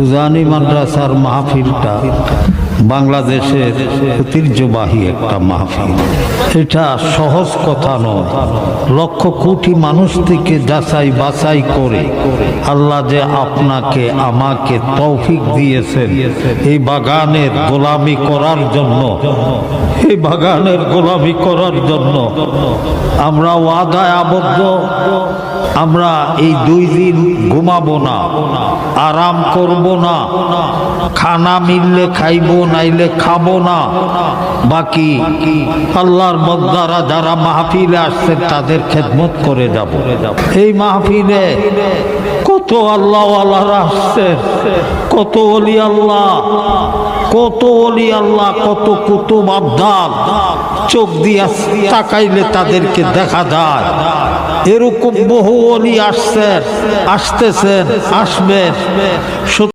উজানি মাদ্রাসার মাহফিলটা বাংলাদেশের ঐতিহ্যবাহী একটা মাহফিল। এটা সহজ কথা নয়। লক্ষ কোটি মানুষ থেকে যাচাই বাছাই করে আল্লাহ যে আপনাকে আমাকে তৌফিক দিয়েছেন এই বাগানের গোলামি করার জন্য, এই বাগানের গোলামি করার জন্য আমরা ওয়াদায় আবদ্ধ। আমরা এই 2 দিন ঘুমাবো না, আরাম করব না, খানা মিললে খাইবো নাইলে খাবো না। বাকি আল্লাহর বন্দারা যারা মাহফিলে আসছেন তাদের খেদমত করে যাব। এই মাহফিলে কত আল্লাহওয়ালারা আসছেন, কত ওলি আল্লাহ, কত ওলি আল্লাহ, কত কুতুব আবদাল, চোখ দিয়া তাকাইলে তাদেরকে দেখা যায়। এরকম বহু ওলি আসছেন, আসতেছেন, আসবেন।